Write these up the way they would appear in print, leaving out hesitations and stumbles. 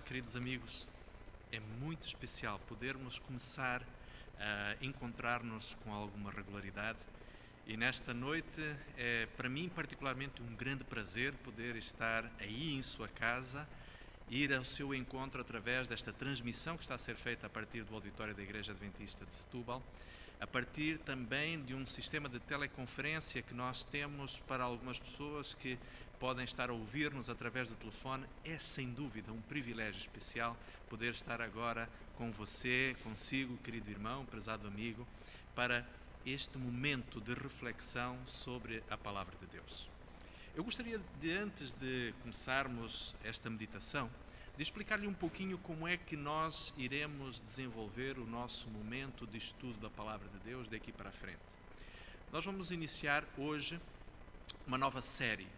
Queridos amigos, é muito especial podermos começar a encontrar-nos com alguma regularidade e nesta noite é para mim particularmente um grande prazer poder estar aí em sua casa, ir ao seu encontro através desta transmissão que está a ser feita a partir do auditório da Igreja Adventista de Setúbal, a partir também de um sistema de teleconferência que nós temos para algumas pessoas que podem estar a ouvir-nos através do telefone. É sem dúvida um privilégio especial poder estar agora com você, consigo, querido irmão, prezado amigo, para este momento de reflexão sobre a Palavra de Deus. Eu gostaria de, antes de começarmos esta meditação, de explicar-lhe um pouquinho como é que nós iremos desenvolver o nosso momento de estudo da Palavra de Deus daqui para a frente. Nós vamos iniciar hoje uma nova série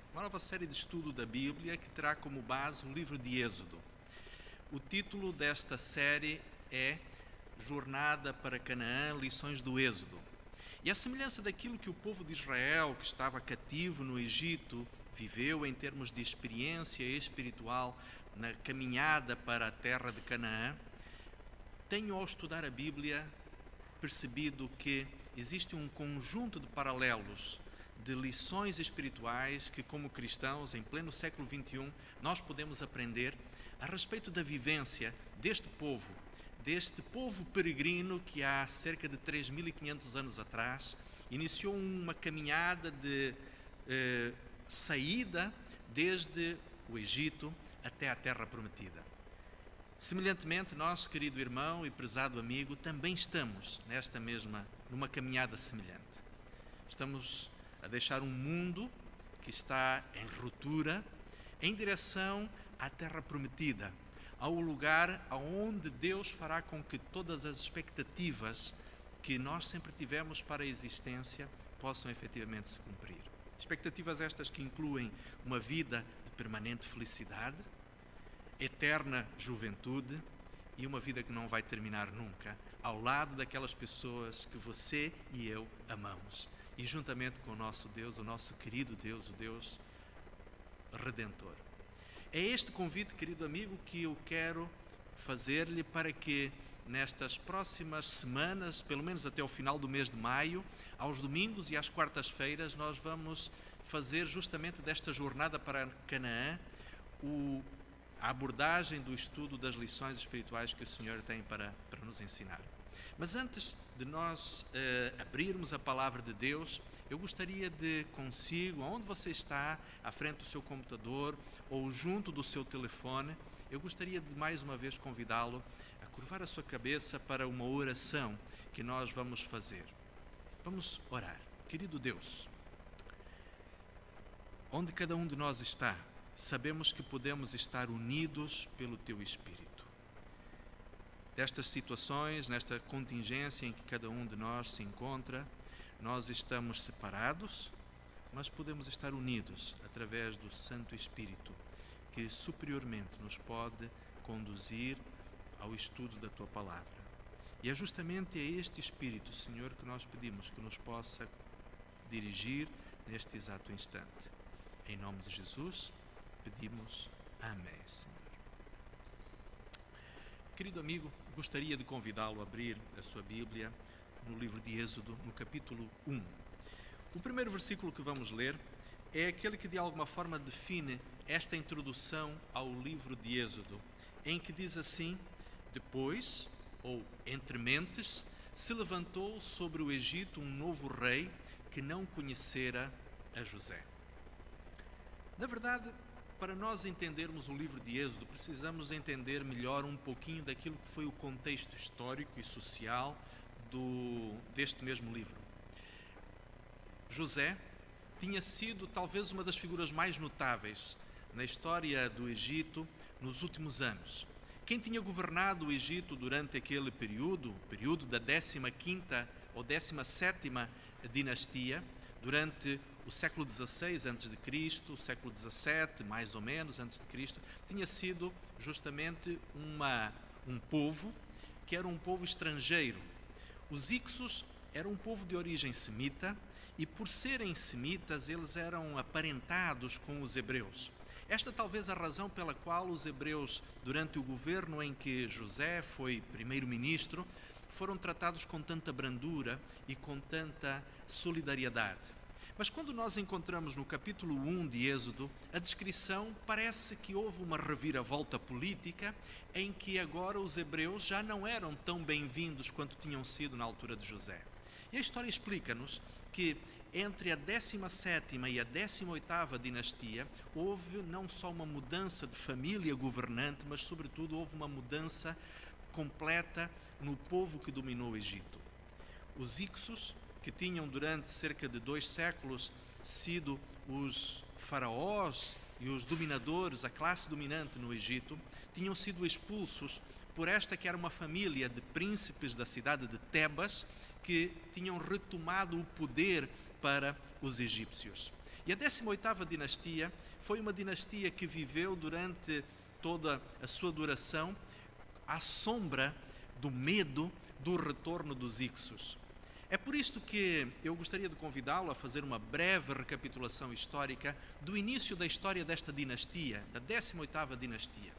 de estudo da Bíblia que terá como base o livro de Êxodo. O título desta série é Jornada para Canaã, Lições do Êxodo. E a semelhança daquilo que o povo de Israel, que estava cativo no Egito, viveu em termos de experiência espiritual na caminhada para a terra de Canaã, tenho ao estudar a Bíblia percebido que existe um conjunto de paralelos, de lições espirituais que, como cristãos, em pleno século XXI, nós podemos aprender a respeito da vivência deste povo peregrino que há cerca de 3.500 anos atrás iniciou uma caminhada de saída desde o Egito até a Terra Prometida. Semelhantemente, nós, querido irmão e prezado amigo, também estamos numa caminhada semelhante. Estamos a deixar um mundo que está em ruptura, em direção à Terra Prometida, ao lugar aonde Deus fará com que todas as expectativas que nós sempre tivemos para a existência possam efetivamente se cumprir. Expectativas estas que incluem uma vida de permanente felicidade, eterna juventude e uma vida que não vai terminar nunca, ao lado daquelas pessoas que você e eu amamos. E juntamente com o nosso Deus, o nosso querido Deus, o Deus Redentor. É este convite, querido amigo, que eu quero fazer-lhe para que nestas próximas semanas, pelo menos até o final do mês de maio, aos domingos e às quartas-feiras, nós vamos fazer justamente desta jornada para Canaã a abordagem do estudo das lições espirituais que o Senhor tem para nos ensinar. Mas antes de nós abrirmos a Palavra de Deus, eu gostaria de consigo, onde você está, à frente do seu computador ou junto do seu telefone, eu gostaria de mais uma vez convidá-lo a curvar a sua cabeça para uma oração que nós vamos fazer. Vamos orar. Querido Deus, onde cada um de nós está, sabemos que podemos estar unidos pelo Teu Espírito. Nestas situações, nesta contingência em que cada um de nós se encontra, nós estamos separados, mas podemos estar unidos através do Santo Espírito, que superiormente nos pode conduzir ao estudo da Tua Palavra. E é justamente a este Espírito, Senhor, que nós pedimos que nos possa dirigir neste exato instante. Em nome de Jesus, pedimos amém, Senhor. Querido amigo, gostaria de convidá-lo a abrir a sua Bíblia no livro de Êxodo, no capítulo 1. O primeiro versículo que vamos ler é aquele que de alguma forma define esta introdução ao livro de Êxodo, em que diz assim: depois, ou entre mentes, se levantou sobre o Egito um novo rei que não conhecera a José. Na verdade, para nós entendermos o livro de Êxodo, precisamos entender melhor um pouquinho daquilo que foi o contexto histórico e social deste mesmo livro. José tinha sido talvez uma das figuras mais notáveis na história do Egito nos últimos anos. Quem tinha governado o Egito durante aquele período, o período da 15ª ou 17ª dinastia, durante o século XVI a.C., o século XVII, mais ou menos, a.C., tinha sido justamente um povo que era um povo estrangeiro. Os Hicsos eram um povo de origem semita e, por serem semitas, eles eram aparentados com os hebreus. Esta talvez a razão pela qual os hebreus, durante o governo em que José foi primeiro-ministro, foram tratados com tanta brandura e com tanta solidariedade. Mas quando nós encontramos no capítulo 1 de Êxodo, a descrição parece que houve uma reviravolta política em que agora os hebreus já não eram tão bem-vindos quanto tinham sido na altura de José. E a história explica-nos que entre a 17ª e a 18ª dinastia houve não só uma mudança de família governante, mas sobretudo houve uma mudança completa no povo que dominou o Egito. Os Hicsos, que tinham durante cerca de 2 séculos sido os faraós e os dominadores, a classe dominante no Egito, tinham sido expulsos por esta que era uma família de príncipes da cidade de Tebas, que tinham retomado o poder para os egípcios. E a 18ª dinastia foi uma dinastia que viveu durante toda a sua duração à sombra do medo do retorno dos Hicsos. É por isto que eu gostaria de convidá-lo a fazer uma breve recapitulação histórica do início da história desta dinastia, da 18ª dinastia.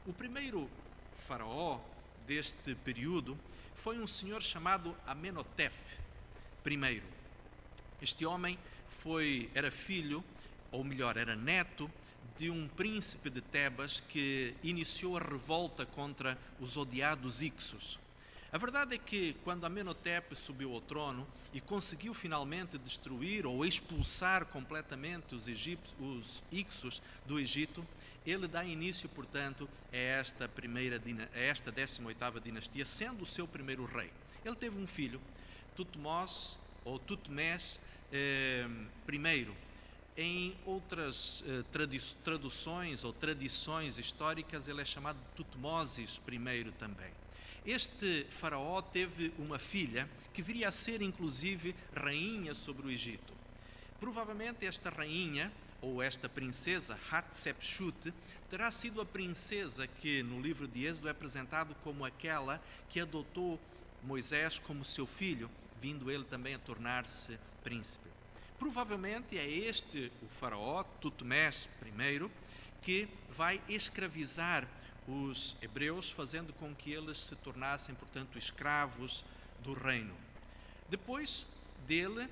O primeiro faraó deste período foi um senhor chamado Amenhotep I. Este homem era filho, ou melhor, era neto, de um príncipe de Tebas que iniciou a revolta contra os odiados Hicsos. A verdade é que quando Amenhotep subiu ao trono e conseguiu finalmente destruir ou expulsar completamente os Hicsos do Egito, ele dá início, portanto, a esta 18ª dinastia, sendo o seu primeiro rei. Ele teve um filho, Tutmós ou Tutmés I. Em outras traduções ou tradições históricas, ele é chamado Tutmoses I também. Este faraó teve uma filha que viria a ser, inclusive, rainha sobre o Egito. Provavelmente esta rainha, ou esta princesa, Hatshepsut, terá sido a princesa que no livro de Êxodo é apresentado como aquela que adotou Moisés como seu filho, vindo ele também a tornar-se príncipe. Provavelmente é este o faraó, Tutmés I, que vai escravizar os hebreus, fazendo com que eles se tornassem, portanto, escravos do reino. Depois dele,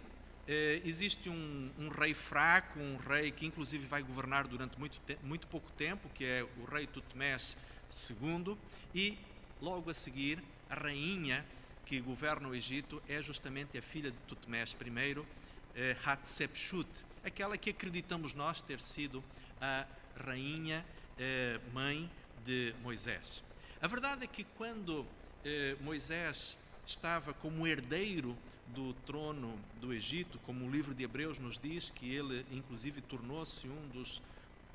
existe um rei fraco, um rei que inclusive vai governar durante muito pouco tempo, que é o rei Tutmés II, e logo a seguir, a rainha que governa o Egito é justamente a filha de Tutmés I, Hatshepsut, aquela que acreditamos nós ter sido a rainha mãe de Moisés. A verdade é que quando Moisés estava como herdeiro do trono do Egito, como o livro de Hebreus nos diz, que ele inclusive tornou-se um dos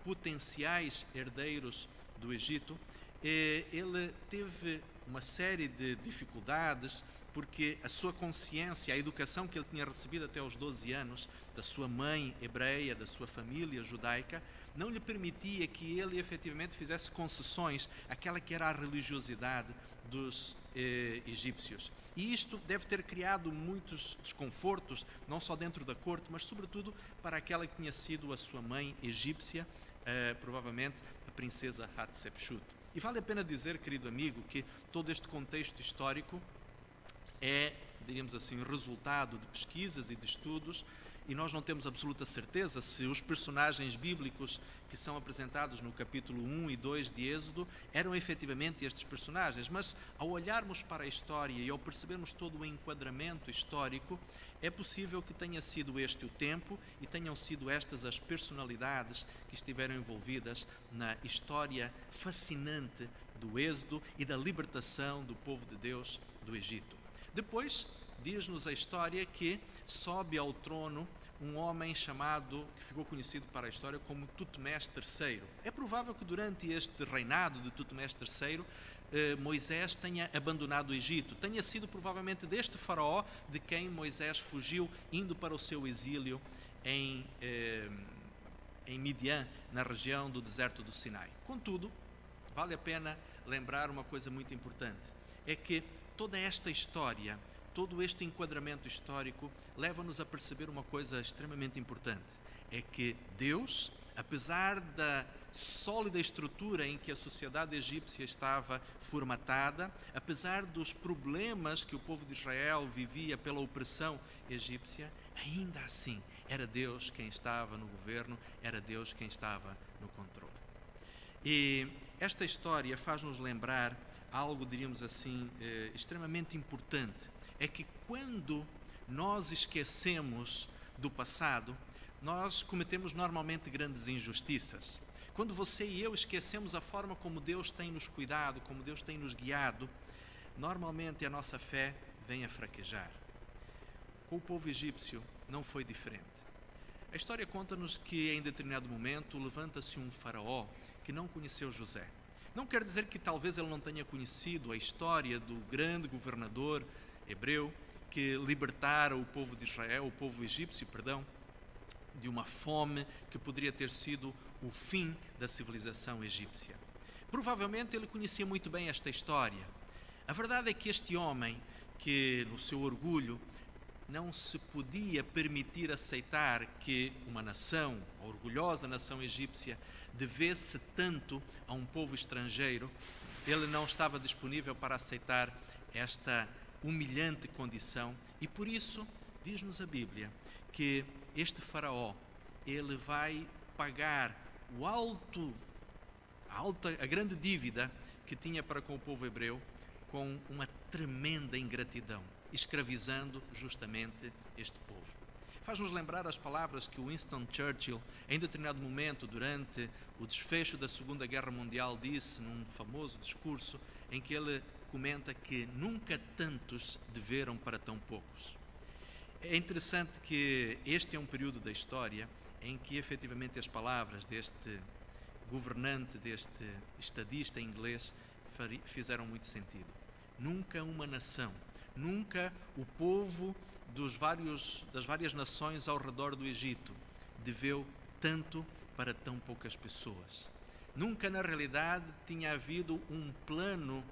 potenciais herdeiros do Egito, ele teve uma série de dificuldades, porque a sua consciência, a educação que ele tinha recebido até aos 12 anos, da sua mãe hebreia, da sua família judaica, não lhe permitia que ele efetivamente fizesse concessões àquela que era a religiosidade dos egípcios. E isto deve ter criado muitos desconfortos, não só dentro da corte, mas sobretudo para aquela que tinha sido a sua mãe egípcia, provavelmente a princesa Hatshepsut. E vale a pena dizer, querido amigo, que todo este contexto histórico é, diríamos assim, resultado de pesquisas e de estudos, e nós não temos absoluta certeza se os personagens bíblicos que são apresentados no capítulo 1 e 2 de Êxodo eram efetivamente estes personagens, mas ao olharmos para a história e ao percebermos todo o enquadramento histórico, é possível que tenha sido este o tempo e tenham sido estas as personalidades que estiveram envolvidas na história fascinante do Êxodo e da libertação do povo de Deus do Egito. Depois, diz-nos a história que sobe ao trono um homem chamado, que ficou conhecido para a história como Tutmés III. É provável que durante este reinado de Tutmés III, Moisés tenha abandonado o Egito. Tenha sido provavelmente deste faraó de quem Moisés fugiu, indo para o seu exílio em Midian, na região do deserto do Sinai. Contudo, vale a pena lembrar uma coisa muito importante, é que toda esta história, todo este enquadramento histórico leva-nos a perceber uma coisa extremamente importante, é que Deus, apesar da sólida estrutura em que a sociedade egípcia estava formatada, apesar dos problemas que o povo de Israel vivia pela opressão egípcia, ainda assim era Deus quem estava no governo, era Deus quem estava no controle. E esta história faz-nos lembrar algo, diríamos assim, extremamente importante. É que quando nós esquecemos do passado, nós cometemos normalmente grandes injustiças. Quando você e eu esquecemos a forma como Deus tem nos cuidado, como Deus tem nos guiado, normalmente a nossa fé vem a fraquejar. Com o povo egípcio não foi diferente. A história conta-nos que em determinado momento levanta-se um faraó que não conheceu José. Não quer dizer que talvez ele não tenha conhecido a história do grande governador hebreu que libertara o povo de Israel, o povo egípcio, de uma fome que poderia ter sido o fim da civilização egípcia. Provavelmente ele conhecia muito bem esta história. A verdade é que este homem, que no seu orgulho não se podia permitir aceitar que uma nação, a orgulhosa nação egípcia, devesse tanto a um povo estrangeiro, ele não estava disponível para aceitar esta humilhante condição e por isso, diz-nos a Bíblia, que este faraó, ele vai pagar a grande dívida que tinha para com o povo hebreu com uma tremenda ingratidão, escravizando justamente este povo. Faz-nos lembrar as palavras que Winston Churchill, em determinado momento, durante o desfecho da Segunda Guerra Mundial, disse num famoso discurso, em que ele comenta que nunca tantos deveram para tão poucos. É interessante que este é um período da história em que efetivamente as palavras deste governante, deste estadista inglês, fizeram muito sentido. Nunca uma nação, nunca o povo das várias nações ao redor do Egito deveu tanto para tão poucas pessoas. Nunca, na realidade, tinha havido um plano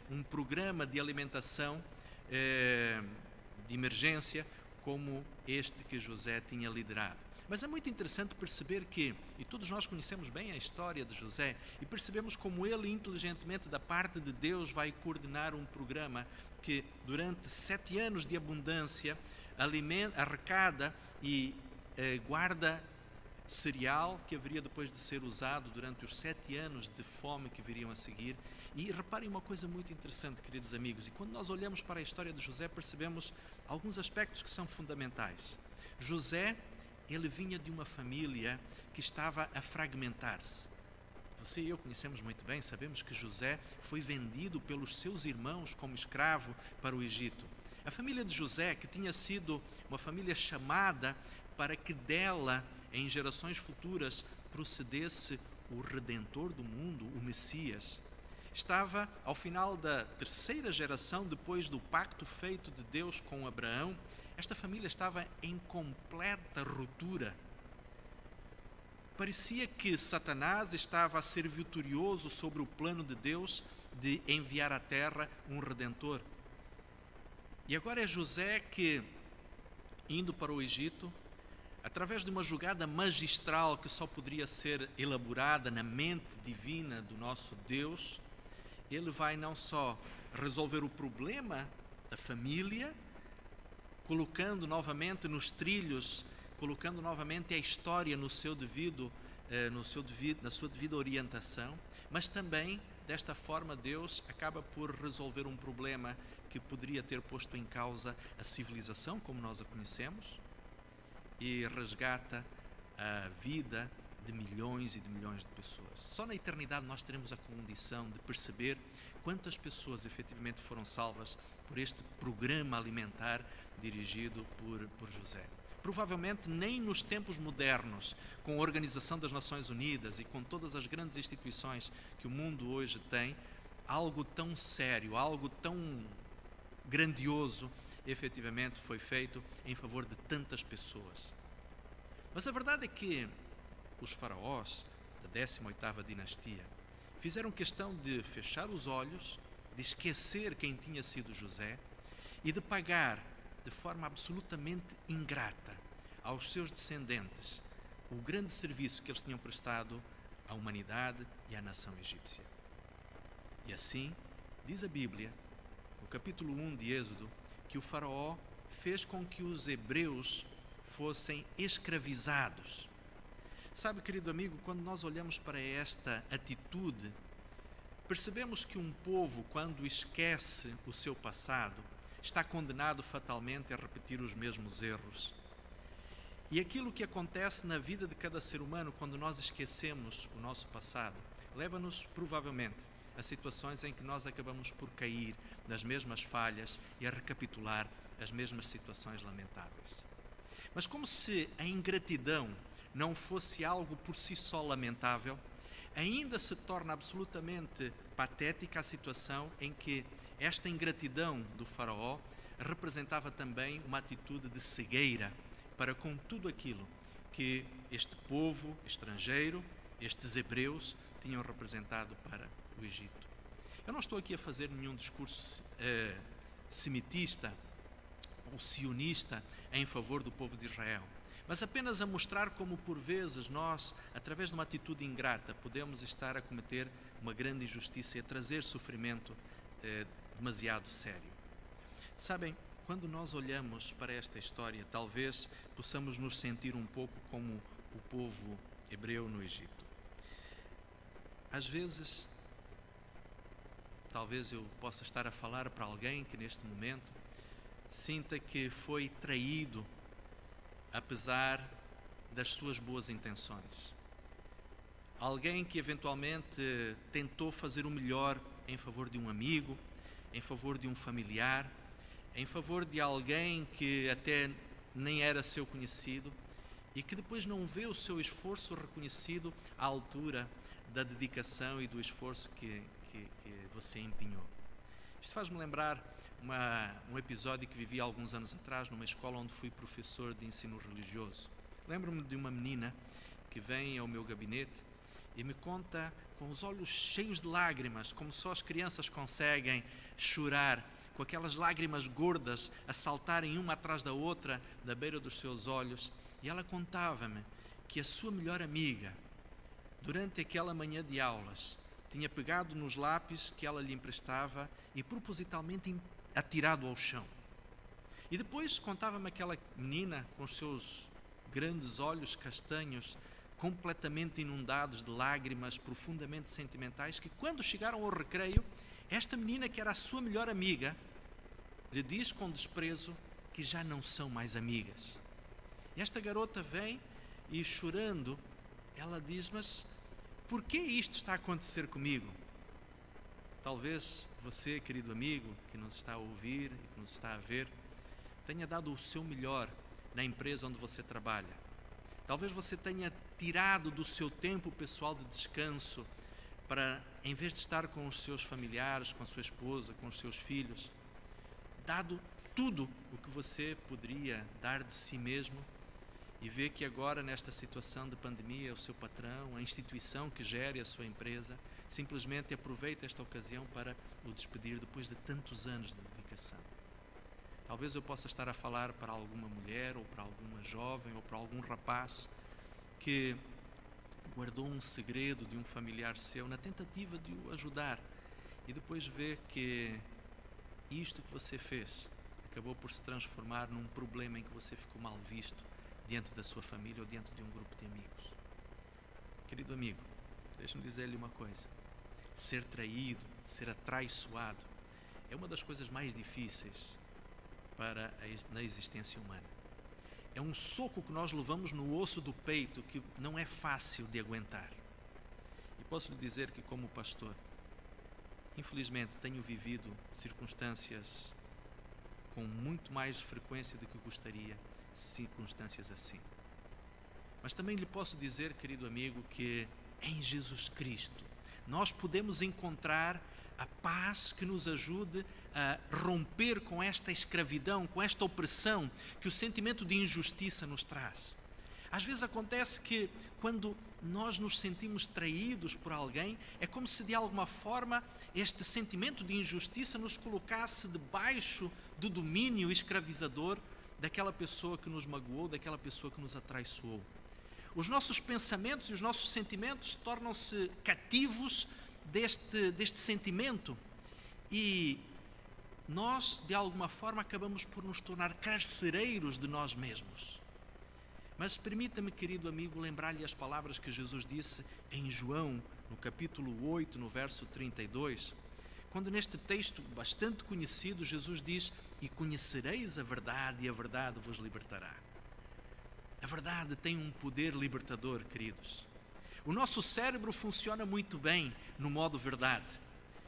um programa de alimentação de emergência como este que José tinha liderado. Mas é muito interessante perceber que, e todos nós conhecemos bem a história de José, e percebemos como ele inteligentemente da parte de Deus vai coordenar um programa que durante 7 anos de abundância arrecada e guarda cereal que haveria depois de ser usado durante os 7 anos de fome que viriam a seguir. E reparem uma coisa muito interessante, queridos amigos, e quando nós olhamos para a história de José percebemos alguns aspectos que são fundamentais. José, ele vinha de uma família que estava a fragmentar-se. Você e eu conhecemos muito bem, sabemos que José foi vendido pelos seus irmãos como escravo para o Egito. A família de José, que tinha sido uma família chamada para que dela, em gerações futuras, procedesse o Redentor do mundo, o Messias, estava ao final da 3ª geração depois do pacto feito de Deus com Abraão. Esta família estava em completa ruptura. Parecia que Satanás estava a ser vitorioso sobre o plano de Deus de enviar à terra um Redentor. E agora é José que, indo para o Egito, através de uma jogada magistral que só poderia ser elaborada na mente divina do nosso Deus, ele vai não só resolver o problema da família, colocando novamente nos trilhos, colocando novamente a história na sua devida orientação, mas também, desta forma, Deus acaba por resolver um problema que poderia ter posto em causa a civilização como nós a conhecemos e resgata a vida de milhões e de milhões de pessoas. Só na eternidade nós teremos a condição de perceber quantas pessoas efetivamente foram salvas por este programa alimentar dirigido por José. Provavelmente nem nos tempos modernos, com a Organização das Nações Unidas e com todas as grandes instituições que o mundo hoje tem, algo tão sério, algo tão grandioso, efetivamente foi feito em favor de tantas pessoas. Mas a verdade é que os faraós da 18ª dinastia fizeram questão de fechar os olhos, de esquecer quem tinha sido José e de pagar de forma absolutamente ingrata aos seus descendentes o grande serviço que eles tinham prestado à humanidade e à nação egípcia. E assim, diz a Bíblia, no capítulo 1 de Êxodo, que o faraó fez com que os hebreus fossem escravizados. Sabe, querido amigo, quando nós olhamos para esta atitude, percebemos que um povo, quando esquece o seu passado, está condenado fatalmente a repetir os mesmos erros. E aquilo que acontece na vida de cada ser humano quando nós esquecemos o nosso passado, leva-nos provavelmente a situações em que nós acabamos por cair nas mesmas falhas e a recapitular as mesmas situações lamentáveis. Mas como se a ingratidão não fosse algo por si só lamentável, ainda se torna absolutamente patética a situação em que esta ingratidão do faraó representava também uma atitude de cegueira para com tudo aquilo que este povo estrangeiro, estes hebreus, tinham representado para o Egito. Eu não estou aqui a fazer nenhum discurso semitista ou sionista em favor do povo de Israel, mas apenas a mostrar como por vezes nós, através de uma atitude ingrata, podemos estar a cometer uma grande injustiça e a trazer sofrimento demasiado sério. Sabem, quando nós olhamos para esta história, talvez possamos nos sentir um pouco como o povo hebreu no Egito. Às vezes, talvez eu possa estar a falar para alguém que neste momento sinta que foi traído apesar das suas boas intenções. Alguém que eventualmente tentou fazer o melhor em favor de um amigo, em favor de um familiar, em favor de alguém que até nem era seu conhecido e que depois não vê o seu esforço reconhecido à altura da dedicação e do esforço que você empenhou. Isto faz-me lembrar um episódio que vivi há alguns anos atrás numa escola onde fui professor de ensino religioso. Lembro-me de uma menina que vem ao meu gabinete e me conta com os olhos cheios de lágrimas, como só as crianças conseguem chorar, com aquelas lágrimas gordas a saltarem uma atrás da outra da beira dos seus olhos. E ela contava-me que a sua melhor amiga, durante aquela manhã de aulas, tinha pegado nos lápis que ela lhe emprestava e propositalmente atirado ao chão. E depois contava-me aquela menina com os seus grandes olhos castanhos, completamente inundados de lágrimas profundamente sentimentais, que quando chegaram ao recreio, esta menina, que era a sua melhor amiga, lhe diz com desprezo que já não são mais amigas. E esta garota vem e, chorando, ela diz: mas por que isto está a acontecer comigo? Talvez você, querido amigo, que nos está a ouvir e que nos está a ver, tenha dado o seu melhor na empresa onde você trabalha. Talvez você tenha tirado do seu tempo pessoal de descanso para, em vez de estar com os seus familiares, com a sua esposa, com os seus filhos, dado tudo o que você poderia dar de si mesmo, e vê que agora, nesta situação de pandemia, o seu patrão, a instituição que gere a sua empresa, simplesmente aproveita esta ocasião para o despedir depois de tantos anos de dedicação. Talvez eu possa estar a falar para alguma mulher, ou para alguma jovem, ou para algum rapaz que guardou um segredo de um familiar seu na tentativa de o ajudar, e depois vê que isto que você fez acabou por se transformar num problema em que você ficou mal visto diante da sua família ou diante de um grupo de amigos. Querido amigo, deixe-me dizer-lhe uma coisa: ser traído, ser atraiçoado é uma das coisas mais difíceis na existência humana. É um soco que nós levamos no osso do peito que não é fácil de aguentar. E posso lhe dizer que, como pastor, infelizmente tenho vivido circunstâncias com muito mais frequência do que gostaria, circunstâncias assim. Mas também lhe posso dizer, querido amigo, que em Jesus Cristo nós podemos encontrar a paz que nos ajude a romper com esta escravidão, com esta opressão que o sentimento de injustiça nos traz. Às vezes acontece que quando nós nos sentimos traídos por alguém, é como se de alguma forma este sentimento de injustiça nos colocasse debaixo do domínio escravizador daquela pessoa que nos magoou, daquela pessoa que nos atraiçoou. Os nossos pensamentos e os nossos sentimentos tornam-se cativos deste sentimento e nós, de alguma forma, acabamos por nos tornar carcereiros de nós mesmos. Mas permita-me, querido amigo, lembrar-lhe as palavras que Jesus disse em João, no capítulo 8, no verso 32, quando neste texto bastante conhecido, Jesus diz: "E conhecereis a verdade, e a verdade vos libertará." A verdade tem um poder libertador, queridos. O nosso cérebro funciona muito bem no modo verdade.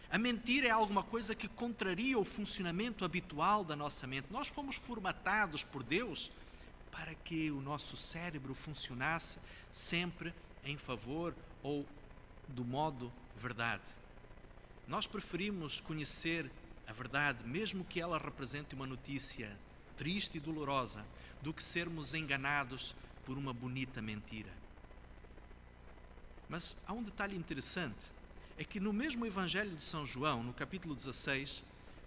A mentira é alguma coisa que contraria o funcionamento habitual da nossa mente. Nós fomos formatados por Deus para que o nosso cérebro funcionasse sempre em favor ou do modo verdade. Nós preferimos conhecer a verdade, mesmo que ela represente uma notícia triste e dolorosa, do que sermos enganados por uma bonita mentira. Mas há um detalhe interessante, é que no mesmo Evangelho de São João, no capítulo 16,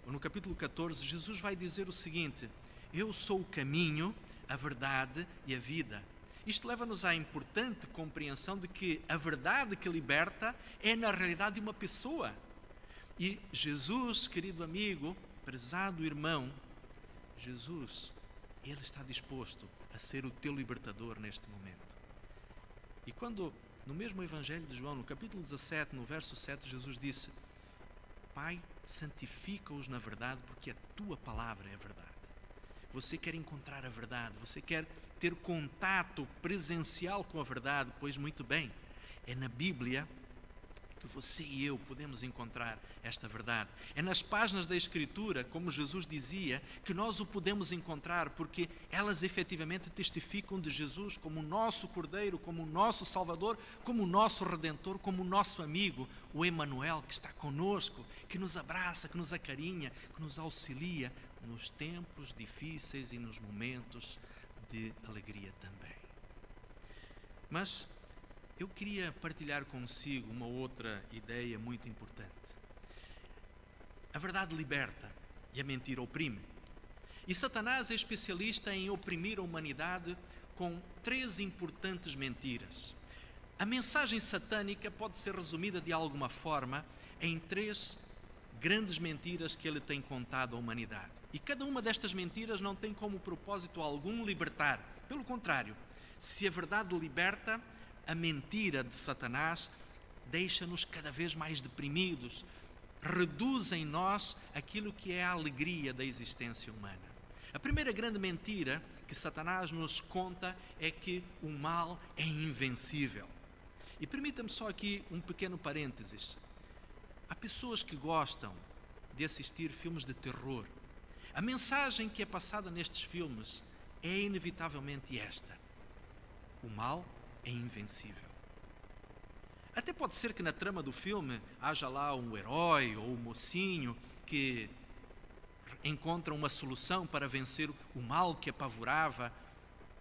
ou no capítulo 14, Jesus vai dizer o seguinte: "Eu sou o caminho, a verdade e a vida." Isto leva-nos à importante compreensão de que a verdade que liberta é na realidade uma pessoa. E Jesus, querido amigo, prezado irmão, Jesus, Ele está disposto a ser o teu libertador neste momento. E quando, no mesmo Evangelho de João, no capítulo 17, no verso 7, Jesus disse: "Pai, santifica-os na verdade, porque a tua palavra é a verdade." Você quer encontrar a verdade, você quer ter contato presencial com a verdade, pois muito bem, é na Bíblia que você e eu podemos encontrar esta verdade. É nas páginas da Escritura, como Jesus dizia, que nós o podemos encontrar, porque elas efetivamente testificam de Jesus como o nosso Cordeiro, como o nosso Salvador, como o nosso Redentor, como o nosso amigo, o Emanuel, que está conosco, que nos abraça, que nos acarinha, que nos auxilia nos tempos difíceis e nos momentos de alegria também. Mas eu queria partilhar consigo uma outra ideia muito importante. A verdade liberta e a mentira oprime. E Satanás é especialista em oprimir a humanidade com 3 importantes mentiras. A mensagem satânica pode ser resumida de alguma forma em 3 grandes mentiras que ele tem contado à humanidade. E cada uma destas mentiras não tem como propósito algum libertar. Pelo contrário, se a verdade liberta, a mentira de Satanás deixa-nos cada vez mais deprimidos, reduz em nós aquilo que é a alegria da existência humana. A primeira grande mentira que Satanás nos conta é que o mal é invencível. E permita-me só aqui um pequeno parênteses. Há pessoas que gostam de assistir filmes de terror. A mensagem que é passada nestes filmes é inevitavelmente esta: o mal é invencível. Até pode ser que na trama do filme haja lá um herói ou um mocinho que encontra uma solução para vencer o mal que apavorava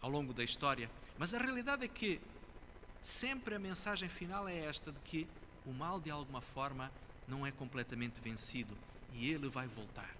ao longo da história. Mas a realidade é que sempre a mensagem final é esta, de que o mal de alguma forma não é completamente vencido e ele vai voltar.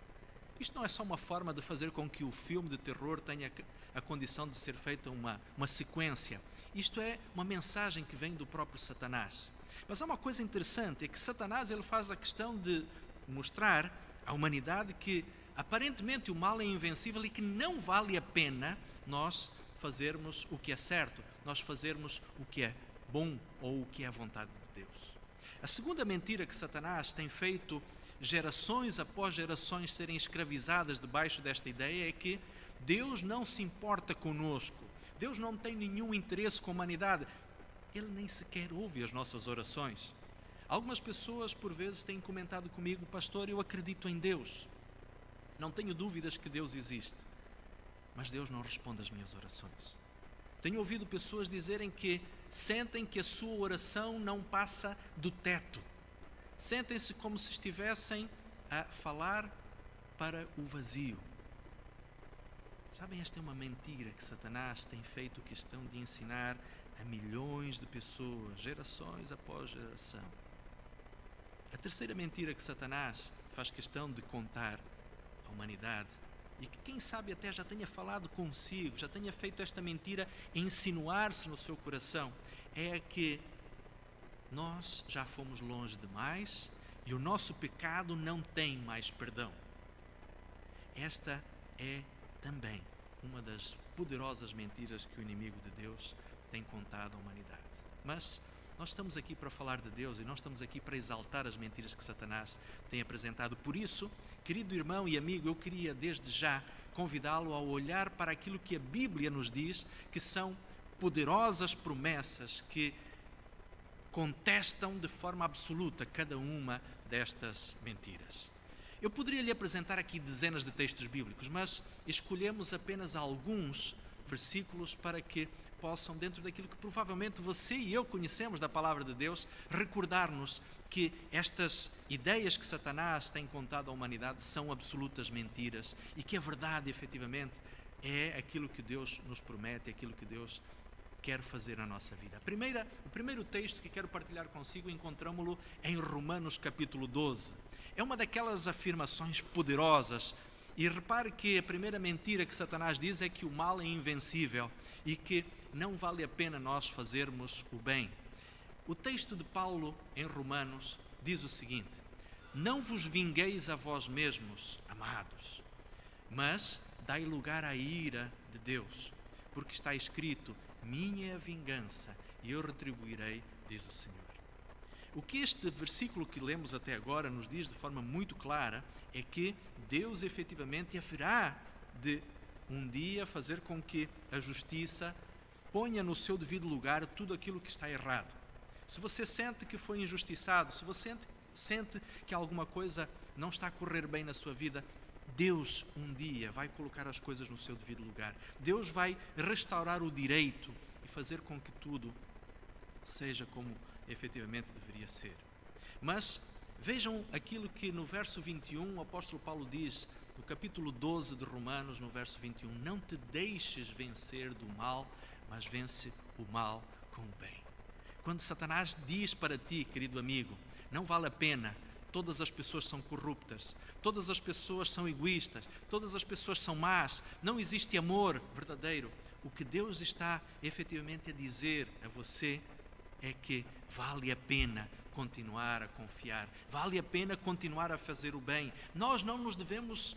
Isto não é só uma forma de fazer com que o filme de terror tenha a condição de ser feita uma sequência. Isto é uma mensagem que vem do próprio Satanás. Mas há uma coisa interessante, é que Satanás ele faz a questão de mostrar à humanidade que aparentemente o mal é invencível e que não vale a pena nós fazermos o que é certo, nós fazermos o que é bom ou o que é a vontade de Deus. A segunda mentira que Satanás tem feito gerações após gerações serem escravizadas debaixo desta ideia é que Deus não se importa conosco, Deus não tem nenhum interesse com a humanidade, Ele nem sequer ouve as nossas orações. Algumas pessoas por vezes têm comentado comigo: pastor, eu acredito em Deus, não tenho dúvidas que Deus existe, mas Deus não responde às minhas orações. Tenho ouvido pessoas dizerem que sentem que a sua oração não passa do teto. Sentem-se como se estivessem a falar para o vazio. Sabem, esta é uma mentira que Satanás tem feito questão de ensinar a milhões de pessoas, gerações após geração. A terceira mentira que Satanás faz questão de contar à humanidade e que quem sabe até já tenha falado consigo, já tenha feito esta mentira insinuar-se no seu coração, é que nós já fomos longe demais e o nosso pecado não tem mais perdão. Esta é também uma das poderosas mentiras que o inimigo de Deus tem contado à humanidade. Mas nós estamos aqui para falar de Deus e nós estamos aqui para exaltar as mentiras que Satanás tem apresentado. Por isso, querido irmão e amigo, eu queria desde já convidá-lo a olhar para aquilo que a Bíblia nos diz, que são poderosas promessas que contestam de forma absoluta cada uma destas mentiras. Eu poderia lhe apresentar aqui dezenas de textos bíblicos, mas escolhemos apenas alguns versículos para que possam, dentro daquilo que provavelmente você e eu conhecemos da palavra de Deus, recordar-nos que estas ideias que Satanás tem contado à humanidade são absolutas mentiras e que a verdade, efetivamente, é aquilo que Deus nos promete, aquilo que Deus quer fazer na nossa vida. O primeiro texto que quero partilhar consigo encontramos-lo em Romanos capítulo 12. É uma daquelas afirmações poderosas. E repare que a primeira mentira que Satanás diz é que o mal é invencível e que não vale a pena nós fazermos o bem. O texto de Paulo em Romanos diz o seguinte: não vos vingueis a vós mesmos, amados, mas dai lugar à ira de Deus, porque está escrito: minha é a vingança e eu retribuirei, diz o Senhor. O que este versículo que lemos até agora nos diz de forma muito clara é que Deus efetivamente haverá de um dia fazer com que a justiça ponha no seu devido lugar tudo aquilo que está errado. Se você sente que foi injustiçado, se você sente que alguma coisa não está a correr bem na sua vida, Deus um dia vai colocar as coisas no seu devido lugar. Deus vai restaurar o direito e fazer com que tudo seja como efetivamente deveria ser. Mas vejam aquilo que no verso 21 o apóstolo Paulo diz, no capítulo 12 de Romanos, no verso 21, não te deixes vencer do mal, mas vence o mal com o bem. Quando Satanás diz para ti, querido amigo, não vale a pena, todas as pessoas são corruptas, todas as pessoas são egoístas, todas as pessoas são más, não existe amor verdadeiro, o que Deus está efetivamente a dizer a você é que vale a pena continuar a confiar, vale a pena continuar a fazer o bem. Nós não nos devemos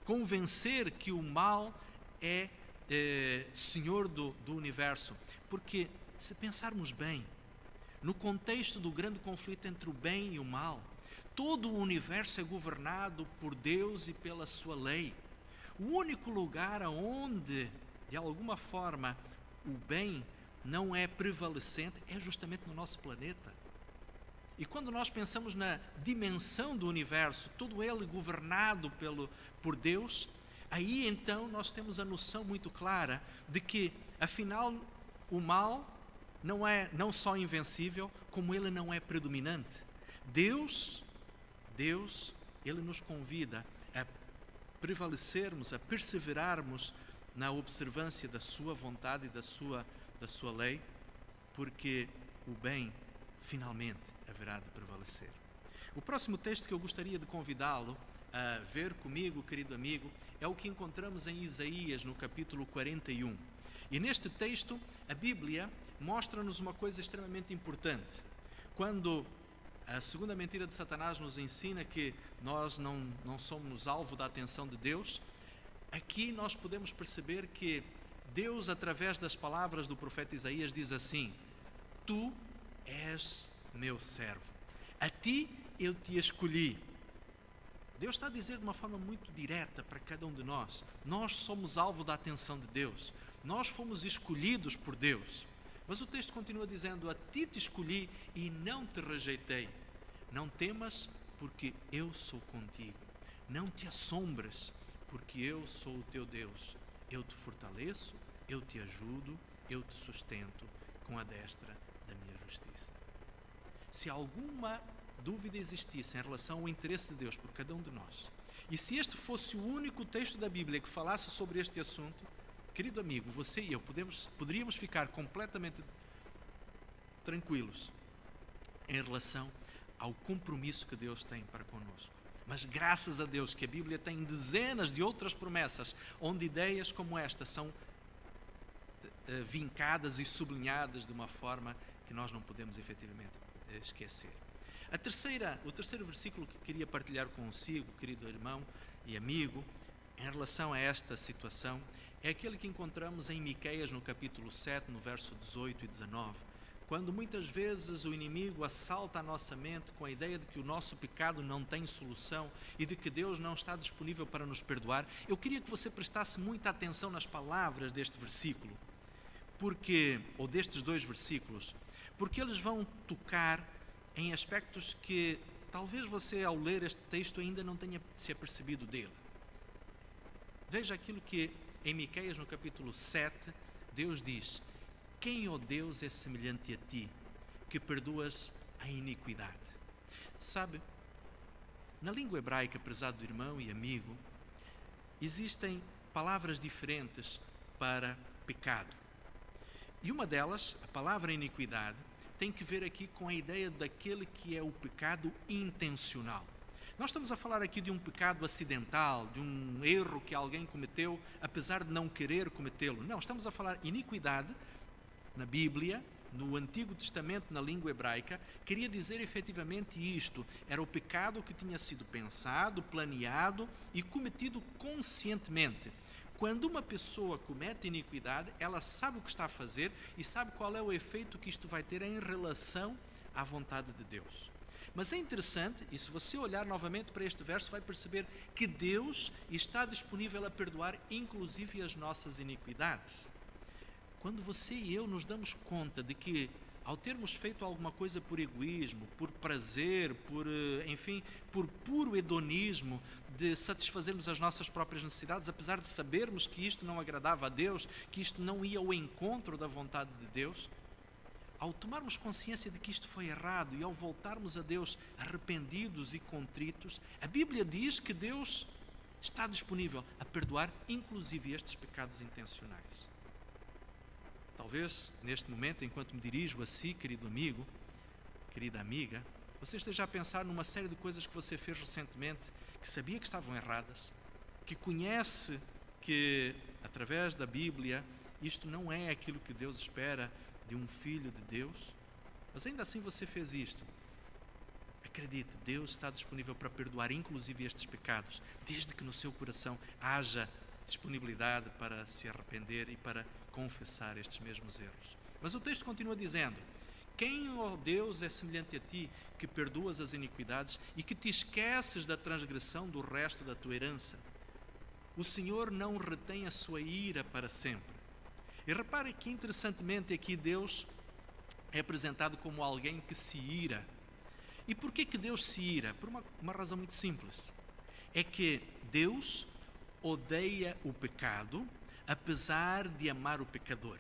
convencer que o mal é senhor do universo, porque se pensarmos bem, no contexto do grande conflito entre o bem e o mal, todo o universo é governado por Deus e pela sua lei. O único lugar onde, de alguma forma, o bem não é prevalecente é justamente no nosso planeta. E quando nós pensamos na dimensão do universo, todo ele governado por Deus, aí então nós temos a noção muito clara de que, afinal, o mal não é não só invencível, como ele não é predominante. Deus, ele nos convida a prevalecermos, a perseverarmos na observância da sua vontade e da sua lei, porque o bem finalmente haverá de prevalecer. O próximo texto que eu gostaria de convidá-lo a ver comigo, querido amigo, é o que encontramos em Isaías, no capítulo 41. E neste texto, a Bíblia mostra-nos uma coisa extremamente importante. Quando a segunda mentira de Satanás nos ensina que nós não somos alvo da atenção de Deus, aqui nós podemos perceber que Deus, através das palavras do profeta Isaías, diz assim: tu és meu servo, a ti eu te escolhi. Deus está a dizer de uma forma muito direta para cada um de nós: nós somos alvo da atenção de Deus, nós fomos escolhidos por Deus. Mas o texto continua dizendo: a ti te escolhi e não te rejeitei. Não temas, porque eu sou contigo. Não te assombres, porque eu sou o teu Deus. Eu te fortaleço, eu te ajudo, eu te sustento com a destra da minha justiça. Se alguma dúvida existisse em relação ao interesse de Deus por cada um de nós, e se este fosse o único texto da Bíblia que falasse sobre este assunto, querido amigo, você e eu poderíamos ficar completamente tranquilos em relação ao compromisso que Deus tem para conosco, Mas graças a Deus que a Bíblia tem dezenas de outras promessas, onde ideias como esta são vincadas e sublinhadas de uma forma que nós não podemos efetivamente esquecer. O terceiro versículo que queria partilhar consigo, querido irmão e amigo, em relação a esta situação, é aquele que encontramos em Miqueias no capítulo 7, no verso 18 e 19, quando muitas vezes o inimigo assalta a nossa mente com a ideia de que o nosso pecado não tem solução e de que Deus não está disponível para nos perdoar. Eu queria que você prestasse muita atenção nas palavras deste versículo, ou destes dois versículos, porque eles vão tocar em aspectos que talvez você, ao ler este texto, ainda não tenha se apercebido dele. Veja aquilo que em Miqueias, no capítulo 7, Deus diz: quem, ó Deus, é semelhante a ti, que perdoas a iniquidade? Sabe, na língua hebraica, prezado irmão e amigo, existem palavras diferentes para pecado. E uma delas, a palavra iniquidade, tem que ver aqui com a ideia daquele que é o pecado intencional. Nós estamos a falar aqui de um pecado acidental, de um erro que alguém cometeu, apesar de não querer cometê-lo. Não, estamos a falar iniquidade, na Bíblia, no Antigo Testamento, na língua hebraica, queria dizer efetivamente isto: era o pecado que tinha sido pensado, planeado e cometido conscientemente. Quando uma pessoa comete iniquidade, ela sabe o que está a fazer e sabe qual é o efeito que isto vai ter em relação à vontade de Deus. Mas é interessante, e se você olhar novamente para este verso, vai perceber que Deus está disponível a perdoar inclusive as nossas iniquidades. Quando você e eu nos damos conta de que, ao termos feito alguma coisa por egoísmo, por prazer, por puro hedonismo, de satisfazermos as nossas próprias necessidades, apesar de sabermos que isto não agradava a Deus, que isto não ia ao encontro da vontade de Deus, ao tomarmos consciência de que isto foi errado e ao voltarmos a Deus arrependidos e contritos, a Bíblia diz que Deus está disponível a perdoar inclusive estes pecados intencionais. Talvez, neste momento, enquanto me dirijo a si, querido amigo, querida amiga, você esteja a pensar numa série de coisas que você fez recentemente, que sabia que estavam erradas, que conhece que, através da Bíblia, isto não é aquilo que Deus espera de um filho de Deus, mas ainda assim você fez isto. Acredite, Deus está disponível para perdoar inclusive estes pecados, desde que no seu coração haja disponibilidade para se arrepender e para confessar estes mesmos erros. Mas o texto continua dizendo: quem, ó Deus, é semelhante a ti, que perdoas as iniquidades e que te esqueces da transgressão do resto da tua herança? O Senhor não retém a sua ira para sempre. E repare que, interessantemente, aqui Deus é apresentado como alguém que se ira. E por que Deus se ira? Por uma razão muito simples. É que Deus odeia o pecado, apesar de amar o pecador.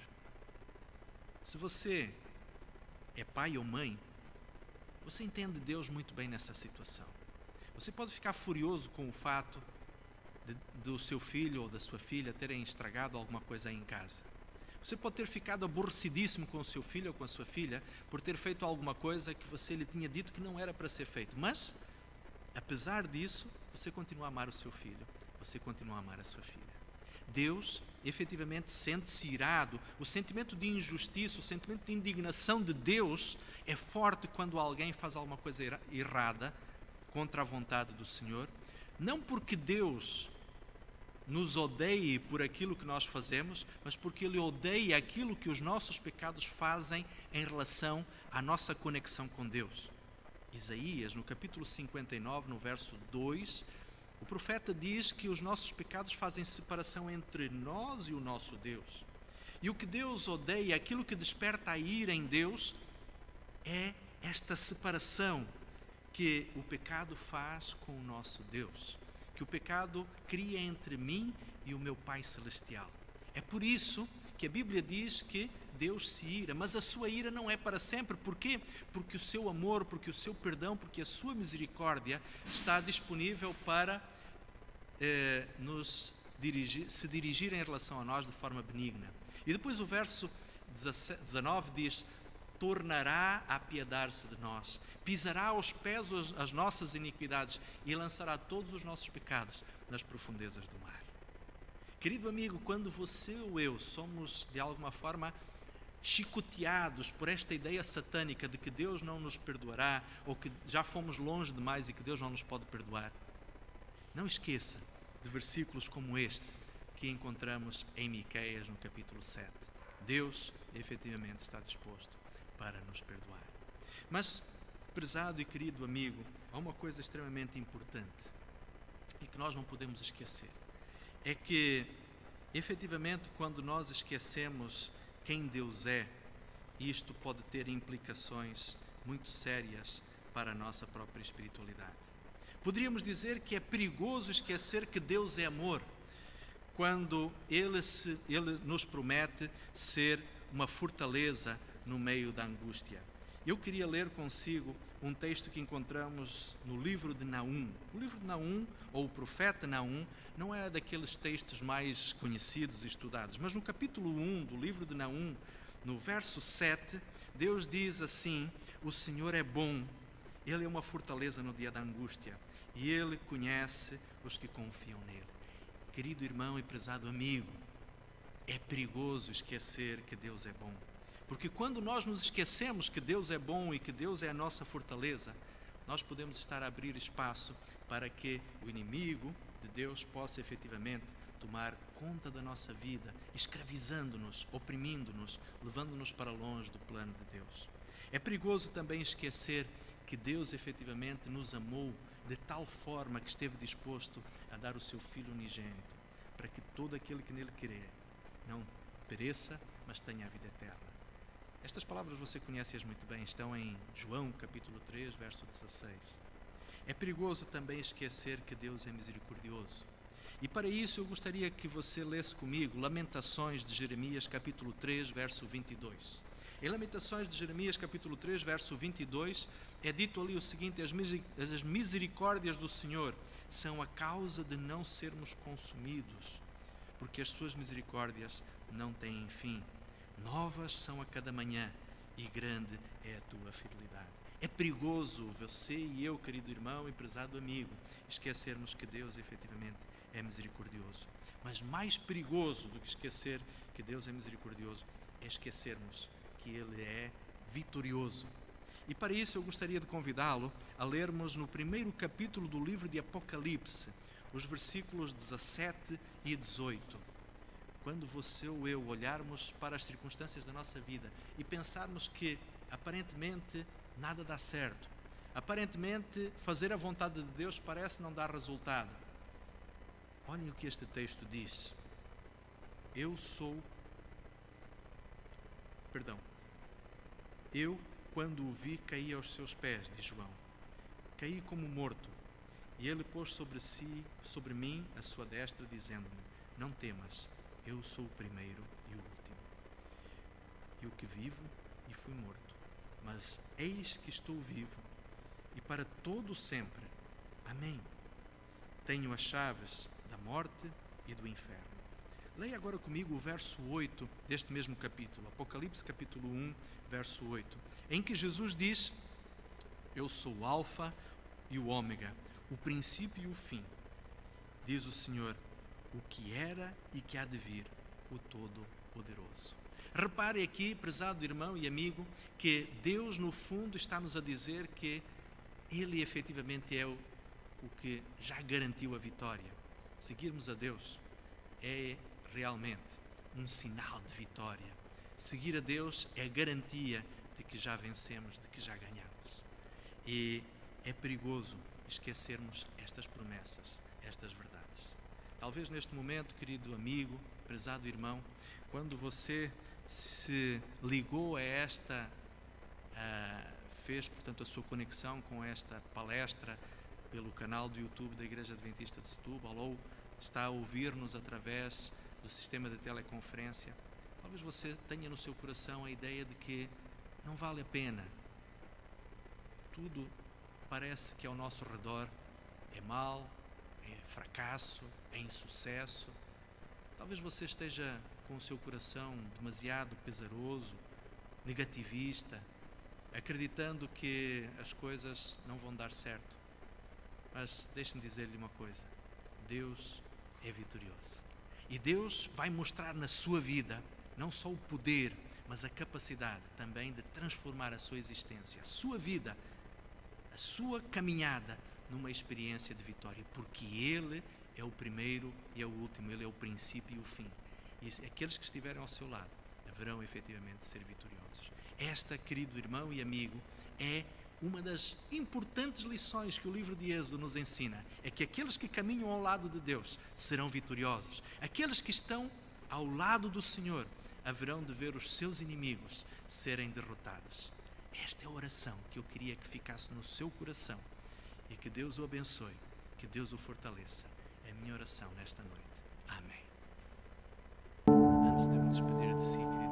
Se você é pai ou mãe, você entende Deus muito bem nessa situação. Você pode ficar furioso com o fato do seu filho ou da sua filha terem estragado alguma coisa aí em casa. Você pode ter ficado aborrecidíssimo com o seu filho ou com a sua filha por ter feito alguma coisa que você lhe tinha dito que não era para ser feito. Mas, apesar disso, você continua a amar o seu filho, você continua a amar a sua filha. Deus, efetivamente, sente-se irado. O sentimento de injustiça, o sentimento de indignação de Deus é forte quando alguém faz alguma coisa errada contra a vontade do Senhor. Não porque Deus nos odeie por aquilo que nós fazemos, mas porque Ele odeia aquilo que os nossos pecados fazem em relação à nossa conexão com Deus. Isaías, no capítulo 59, no verso 2, o profeta diz que os nossos pecados fazem separação entre nós e o nosso Deus. E o que Deus odeia, aquilo que desperta a ira em Deus, é esta separação que o pecado faz com o nosso Deus, que o pecado cria entre mim e o meu Pai Celestial. É por isso que a Bíblia diz que Deus se ira, mas a sua ira não é para sempre. Por quê? Porque o seu amor, porque o seu perdão, porque a sua misericórdia está disponível para se dirigir em relação a nós de forma benigna. E depois o verso 19 diz: tornará a apiedar-se de nós, pisará aos pés as nossas iniquidades e lançará todos os nossos pecados nas profundezas do mar. Querido amigo, quando você ou eu somos de alguma forma chicoteados por esta ideia satânica de que Deus não nos perdoará ou que já fomos longe demais e que Deus não nos pode perdoar, não esqueça de versículos como este que encontramos em Miqueias no capítulo 7. Deus efetivamente está disposto para nos perdoar. Mas, prezado e querido amigo, há uma coisa extremamente importante e que nós não podemos esquecer. É que, efetivamente, quando nós esquecemos quem Deus é, isto pode ter implicações muito sérias para a nossa própria espiritualidade. Poderíamos dizer que é perigoso esquecer que Deus é amor, quando Ele nos promete ser uma fortaleza no meio da angústia. Eu queria ler consigo um texto que encontramos no livro de Naum. O livro de Naum, ou o profeta Naum, não é daqueles textos mais conhecidos e estudados, mas no capítulo 1 do livro de Naum, no verso 7, Deus diz assim: o Senhor é bom, Ele é uma fortaleza no dia da angústia, e Ele conhece os que confiam nele. Querido irmão e prezado amigo, é perigoso esquecer que Deus é bom. Porque quando nós nos esquecemos que Deus é bom e que Deus é a nossa fortaleza, nós podemos estar a abrir espaço para que o inimigo de Deus possa efetivamente tomar conta da nossa vida, escravizando-nos, oprimindo-nos, levando-nos para longe do plano de Deus. É perigoso também esquecer que Deus efetivamente nos amou de tal forma que esteve disposto a dar o seu Filho unigênito, para que todo aquele que nele crer não pereça, mas tenha a vida eterna. Estas palavras você conhece-as muito bem, estão em João capítulo 3, verso 16. É perigoso também esquecer que Deus é misericordioso. E para isso eu gostaria que você lesse comigo Lamentações de Jeremias capítulo 3, verso 22. Em Lamentações de Jeremias capítulo 3, verso 22, é dito ali o seguinte: as misericórdias do Senhor são a causa de não sermos consumidos, porque as suas misericórdias não têm fim. Novas são a cada manhã, e grande é a tua fidelidade. É perigoso você e eu, querido irmão e prezado amigo, esquecermos que Deus efetivamente é misericordioso. Mas mais perigoso do que esquecer que Deus é misericordioso é esquecermos que Ele é vitorioso. E para isso eu gostaria de convidá-lo a lermos no primeiro capítulo do livro de Apocalipse, os versículos 17 e 18. Quando você ou eu olharmos para as circunstâncias da nossa vida e pensarmos que aparentemente nada dá certo, aparentemente fazer a vontade de Deus parece não dar resultado, olhem o que este texto diz: eu, quando o vi, caí aos seus pés, diz João, caí como morto, e ele pôs sobre mim a sua destra, dizendo-me: não temas, eu sou o primeiro e o último, eu que vivo e fui morto, mas eis que estou vivo, e para todo sempre. Amém. Tenho as chaves da morte e do inferno. Leia agora comigo o verso 8 deste mesmo capítulo, Apocalipse capítulo 1, verso 8, em que Jesus diz: eu sou o Alfa e o Ômega, o princípio e o fim, diz o Senhor, o que era e que há de vir, o Todo-Poderoso. Repare aqui, prezado irmão e amigo, que Deus no fundo está-nos a dizer que Ele efetivamente é o que já garantiu a vitória. Seguirmos a Deus é realmente um sinal de vitória. Seguir a Deus é garantia de que já vencemos, de que já ganhamos. E é perigoso esquecermos estas promessas, estas verdades. Talvez neste momento, querido amigo, prezado irmão, quando você se ligou a esta, fez, portanto, a sua conexão com esta palestra pelo canal do YouTube da Igreja Adventista de Setúbal, ou está a ouvir-nos através do sistema de teleconferência, talvez você tenha no seu coração a ideia de que não vale a pena. Tudo parece que ao nosso redor é mal, é fracasso, é insucesso. Talvez você esteja com o seu coração demasiado pesaroso, negativista, acreditando que as coisas não vão dar certo. Mas deixe-me dizer-lhe uma coisa: Deus é vitorioso. E Deus vai mostrar na sua vida não só o poder, mas a capacidade também de transformar a sua existência, a sua vida, a sua caminhada numa experiência de vitória, porque Ele é o primeiro e é o último, Ele é o princípio e o fim. E aqueles que estiverem ao seu lado haverão efetivamente de ser vitoriosos. Esta, querido irmão e amigo, é uma das importantes lições que o livro de Êxodo nos ensina, é que aqueles que caminham ao lado de Deus serão vitoriosos. Aqueles que estão ao lado do Senhor haverão de ver os seus inimigos serem derrotados. Esta é a oração que eu queria que ficasse no seu coração, e que Deus o abençoe, que Deus o fortaleça. É a minha oração nesta noite. Amém. Antes de me despedir de si, querido